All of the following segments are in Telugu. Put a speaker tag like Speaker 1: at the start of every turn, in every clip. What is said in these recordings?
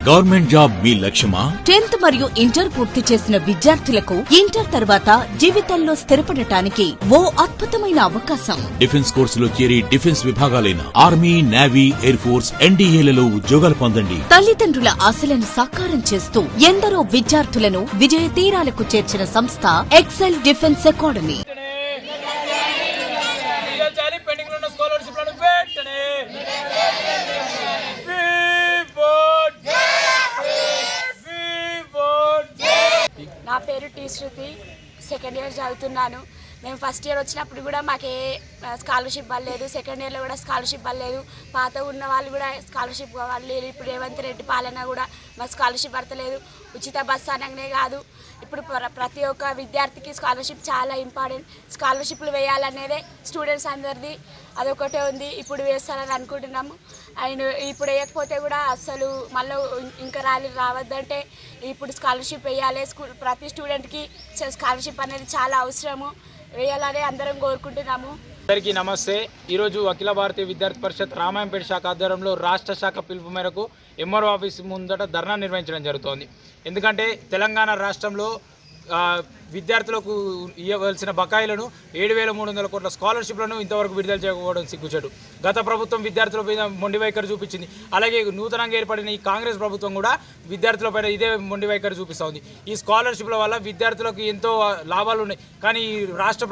Speaker 1: గవర్నమెంట్ జాబ్ మీ లక్ష్యమా?
Speaker 2: 10th మరియు ఇంటర్ పూర్తి చేసిన విద్యార్థులకు ఇంటర్ తర్వాత జీవితంలో స్థిరపడటానికి ఓ అద్భుతమైన అవకాశం.
Speaker 1: డిఫెన్స్ కోర్సులో చేరి డిఫెన్స్ విభాగాలైన ఆర్మీ, నేవీ, ఎయిర్ ఫోర్స్, ఎన్డీఏలలో ఉద్యోగాలు పొందండి.
Speaker 2: తల్లిదండ్రుల ఆశలను సాకారం చేస్తూ ఎందరో విద్యార్థులను విజయ తీరాలకు చేర్చిన సంస్థ ఎక్సెల్ డిఫెన్స్ అకాడమీ.
Speaker 3: నా పేరు టీ శృతి, సెకండ్ ఇయర్ చదువుతున్నాను. మేము ఫస్ట్ ఇయర్ వచ్చినప్పుడు కూడా మాకు ఏ స్కాలర్షిప్ పడలేదు, సెకండ్ ఇయర్లో కూడా స్కాలర్షిప్ పడలేదు. పాత ఉన్న వాళ్ళు కూడా స్కాలర్షిప్ పడలేదు. ఇప్పుడు రేవంత్ రెడ్డి పాలన కూడా మాకు స్కాలర్షిప్ పడతలేదు. ఉచిత బస్సు అనగానే కాదు, ఇప్పుడు ప్రతి ఒక్క విద్యార్థికి స్కాలర్షిప్ చాలా ఇంపార్టెంట్. స్కాలర్షిప్లు వేయాలనేదే స్టూడెంట్స్ అందరిది అదొకటే ఉంది. ఇప్పుడు వేస్తారని అనుకుంటున్నాము. అండ్ ఇప్పుడు వేయకపోతే కూడా అసలు మళ్ళీ ఇంకా రావద్దంటే ఇప్పుడు స్కాలర్షిప్ వేయాలి. ప్రతి స్టూడెంట్కి స్కాలర్షిప్ అనేది చాలా అవసరము, వేయాలని అందరం కోరుకుంటున్నాము.
Speaker 4: అందరికీ నమస్తే. ఈరోజు అఖిల భారతీయ విద్యార్థి పరిషత్ రామాయంపేట శాఖ ఆధ్వర్యంలో రాష్ట్ర శాఖ పిలుపు మేరకు ఎంఆర్ఓ ఆఫీస్ ముందట ధర్నా నిర్వహించడం జరుగుతోంది. ఎందుకంటే తెలంగాణ రాష్ట్రంలో విద్యార్థులకు ఇవ్వవలసిన బకాయిలను 7,300 కోట్ల స్కాలర్షిప్లను ఇంతవరకు విడుదల చేయకపోవడం సిగ్గుచేటు. గత ప్రభుత్వం విద్యార్థుల మీద మొండి వైఖరి చూపించింది. అలాగే నూతనంగా ఏర్పడిన ఈ కాంగ్రెస్ ప్రభుత్వం కూడా విద్యార్థులపైన ఇదే మొండి వైఖరి చూపిస్తోంది. ఈ స్కాలర్షిప్ల వల్ల విద్యార్థులకు ఎంతో లాభాలు ఉన్నాయి. కానీ ఈ రాష్ట్ర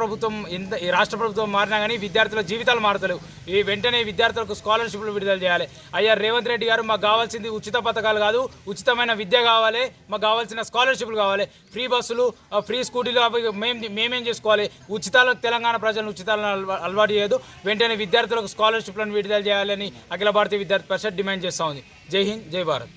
Speaker 4: ప్రభుత్వం మారినా కానీ విద్యార్థుల జీవితాలు మారతలేవు. ఈ వెంటనే విద్యార్థులకు స్కాలర్షిప్లు విడుదల చేయాలి. అయ్యా రేవంత్ రెడ్డి గారు, మాకు కావాల్సింది ఉచిత పథకాలు కాదు, ఉచితమైన విద్య కావాలి. మాకు కావాల్సిన స్కాలర్షిప్లు కావాలి. ఫ్రీ బస్సులు, ఫ్రీ స్కూటీలు అవి మేమేం చేసుకోవాలి? ఉచితాలకు తెలంగాణ ప్రజలను ఉచితాలను అలవాటు చేయదు. వెంటనే విద్యార్థులకు స్కాలర్షిప్లను విడుదల చేయాలని అఖిల భారతీయ విద్యార్థి పరిషత్ డిమాండ్ చేస్తూ ఉంది. జై హింద్, జై భారత్.